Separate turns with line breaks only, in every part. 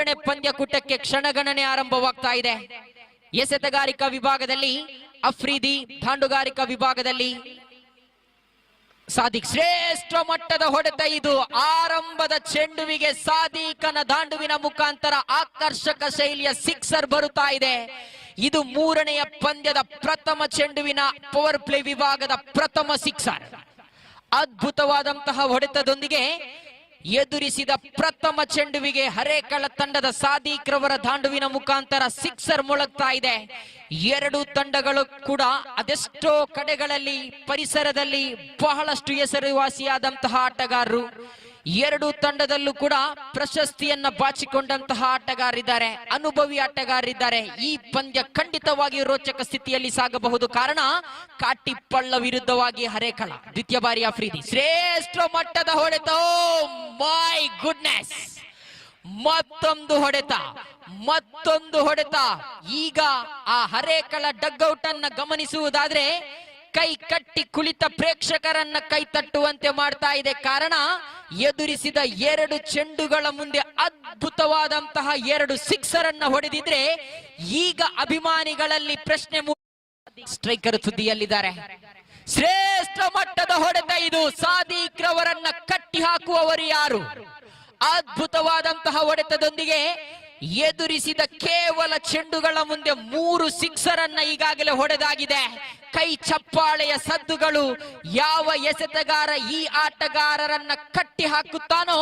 ಮೂರನೇ ಪಂದ್ಯಕೂಟಕ್ಕೆ ಕ್ಷಣಗಣನೆ ಆರಂಭವಾಗ್ತಾ ಇದೆ. ಎಸೆತಗಾರಿಕಾ ವಿಭಾಗದಲ್ಲಿ ಅಫ್ರಿದಿ, ದಾಂಡುಗಾರಿಕಾ ವಿಭಾಗದಲ್ಲಿ ಸಾದಿಕ್. ಶ್ರೇಷ್ಠ ಮಟ್ಟದ ಹೊಡೆತ ಇದು. ಆರಂಭದ ಚೆಂಡುವಿಗೆ ಸಾದಿಕನ ದಾಂಡುವಿನ ಮುಖಾಂತರ ಆಕರ್ಷಕ ಶೈಲಿಯ ಸಿಕ್ಸರ್ ಬರುತ್ತಾ ಇದೆ. ಇದು ಮೂರನೆಯ ಪಂದ್ಯದ ಪ್ರಥಮ ಚೆಂಡುವಿನ ಪವರ್ ಪ್ಲೇ ವಿಭಾಗದ ಪ್ರಥಮ ಸಿಕ್ಸರ್. ಅದ್ಭುತವಾದಂತಹ ಹೊಡೆತದೊಂದಿಗೆ ಎದುರಿಸಿದ ಪ್ರಥಮ ಚೆಂಡುವಿಗೆ ಹರೇಕಳ ತಂಡದ ಸಾದಿಕ್ ರವರ ದಾಂಡುವಿನ ಮುಖಾಂತರ ಸಿಕ್ಸರ್ ಮೊಳಗ್ತಾ ಇದೆ. ಎರಡು ತಂಡಗಳು ಕೂಡ ಅದೆಷ್ಟೋ ಕಡೆಗಳಲ್ಲಿ ಪರಿಸರದಲ್ಲಿ ಬಹಳಷ್ಟು ಹೆಸರುವಾಸಿಯಾದಂತಹ ಆಟಗಾರರು. ಎರಡು ತಂಡದಲ್ಲೂ ಕೂಡ ಪ್ರಶಸ್ತಿಯನ್ನ ಬಾಚಿಕೊಂಡಂತಹ ಆಟಗಾರರಿದ್ದಾರೆ, ಅನುಭವಿ ಆಟಗಾರರಿದ್ದಾರೆ. ಈ ಪಂದ್ಯ ಖಂಡಿತವಾಗಿ ರೋಚಕ ಸ್ಥಿತಿಯಲ್ಲಿ ಸಾಗಬಹುದು. ಕಾರಣ ಕಾಟಿಪಳ್ಳ ವಿರುದ್ಧವಾಗಿ ಹರೇಕಳ. ದ್ವಿತೀಯ ಬಾರಿ ಅಫ್ರಿದಿ. ಶ್ರೇಷ್ಠ ಮಟ್ಟದ ಹೊಡೆತ. ಮೈ ಗುಡ್ನೆಸ್, ಮತ್ತೊಂದು ಹೊಡೆತ. ಈಗ ಆ ಹರೇಕಳ ಡಗ್ಔಟ್ ಅನ್ನ ಗಮನಿಸುವುದಾದ್ರೆ ಕೈ ಕಟ್ಟಿ ಕುಳಿತ ಪ್ರೇಕ್ಷಕರನ್ನ ಕೈ ತಟ್ಟುವಂತೆ ಮಾಡ್ತಾ ಇದೆ. ಕಾರಣ ಎದುರಿಸಿದ ಎರಡು ಚೆಂಡುಗಳ ಮುಂದೆ ಅದ್ಭುತವಾದಂತಹ ಎರಡು ಸಿಕ್ಸರ್ ಅನ್ನ ಹೊಡೆದಿದ್ರೆ ಈಗ ಅಭಿಮಾನಿಗಳಲ್ಲಿ ಪ್ರಶ್ನೆ ಸ್ಟ್ರೈಕರ್ ಸುದ್ದಿಯಲ್ಲಿದ್ದಾರೆ. ಶ್ರೇಷ್ಠ ಮಟ್ಟದ ಹೊಡೆತ ಇದು. ಸಾದಿಕ್ ರವರನ್ನ ಕಟ್ಟಿ ಹಾಕುವವರು ಯಾರು? ಅದ್ಭುತವಾದಂತಹ ಹೊಡೆತದೊಂದಿಗೆ ಎದುರಿಸಿದ ಕೇವಲ ಚೆಂಡುಗಳ ಮುಂದೆ 3 ಸಿಕ್ಸರ್ ಅನ್ನ ಈಗಾಗಲೇ ಹೊಡೆದಾಗಿದೆ. ಕೈ ಚಪ್ಪಾಳೆಯ ಸದ್ದುಗಳು. ಯಾವ ಎಸೆತಗಾರ ಈ ಆಟಗಾರರನ್ನ ಕಟ್ಟಿ ಹಾಕುತ್ತಾನೋ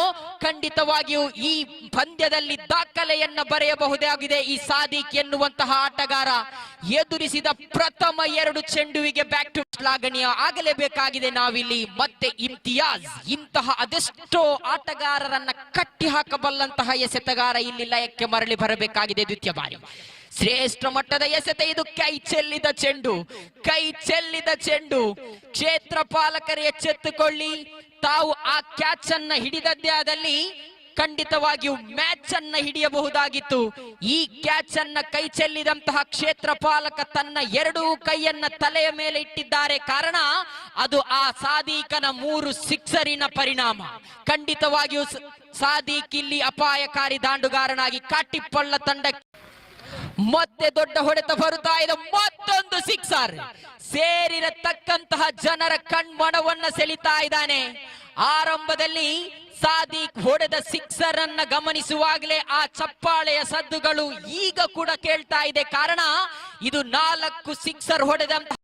ಖಂಡಿತವಾಗಿಯೂ ಈ ಪಂದ್ಯದಲ್ಲಿ ದಾಖಲೆಯನ್ನ ಬರೆಯಬಹುದಾಗಿದೆ. ಈ ಸಾದಿಕ್ ಎನ್ನುವಂತಹ ಆಟಗಾರ ಎದುರಿಸಿದ ಪ್ರಥಮ 2 ಚೆಂಡುವಿಗೆ ಬ್ಯಾಕ್ ಟು ಶ್ಲಾಘನೀಯ ಆಗಲೇಬೇಕಾಗಿದೆ. ನಾವಿಲ್ಲಿ ಮತ್ತೆ ಇಮ್ತಿಯಾಜ್ ಇಂತಹ ಅದೆಷ್ಟೋ ಆಟಗಾರರನ್ನ ಕಟ್ಟಿ ಹಾಕಬಲ್ಲಂತಹ ಎಸೆತಗಾರ ಇಲ್ಲಿ ಲಯಕ್ಕೆ ಮರಳಿ ಬರಬೇಕಾಗಿದೆ. ದ್ವಿತೀಯ ಬಾರಿ ಶ್ರೇಷ್ಠ ಮಟ್ಟದ ಎಸೆತ ಇದು. ಕೈ ಚೆಲ್ಲಿದ ಚೆಂಡು. ಕ್ಷೇತ್ರ ಪಾಲಕರು ಎಚ್ಚೆತ್ತುಕೊಳ್ಳಿ. ತಾವು ಆ ಕ್ಯಾಚ್ ಅನ್ನ ಹಿಡಿದದ್ದೇ ಆದಲ್ಲಿ ಖಂಡಿತವಾಗಿಯೂ ಮ್ಯಾಚ್ ಅನ್ನ ಹಿಡಿಯಬಹುದಾಗಿತ್ತು. ಈ ಕ್ಯಾಚ್ ಅನ್ನ ಕೈ ಚೆಲ್ಲಿದಂತಹ ಕ್ಷೇತ್ರ ಪಾಲಕ ತನ್ನ ಎರಡೂ ಕೈಯನ್ನ ತಲೆಯ ಮೇಲೆ ಇಟ್ಟಿದ್ದಾರೆ. ಕಾರಣ ಅದು ಆ ಸಾದಿಕನ 3 ಸಿಕ್ಸರಿನ ಪರಿಣಾಮ. ಖಂಡಿತವಾಗಿಯೂ ಸಾದಿಕ್ ಇಲ್ಲಿ ಅಪಾಯಕಾರಿ ದಾಂಡುಗಾರನಾಗಿ ಕಾಟಿಪಳ್ಳ ತಂಡಕ್ಕೆ ಮತ್ತೆ ದೊಡ್ಡ ಹೊಡೆತ ಬರುತ್ತಾ ಇದೆ. ಮತ್ತೊಂದು ಸಿಕ್ಸರ್. ಸೇರಿರತಕ್ಕಂತಹ ಜನರ ಕಣ್ಮನವನ್ನ ಸೆಳಿತಾ ಇದ್ದಾನೆ. ಆರಂಭದಲ್ಲಿ ಸಾದಿಕ್ ಹೊಡೆದ ಸಿಕ್ಸರ್ ಅನ್ನ ಗಮನಿಸುವಾಗಲೇ ಆ ಚಪ್ಪಾಳೆಯ ಸದ್ದುಗಳು ಈಗ ಕೂಡ ಕೇಳ್ತಾ ಇದೆ. ಕಾರಣ ಇದು 4 ಸಿಕ್ಸರ್ ಹೊಡೆದಂತಹ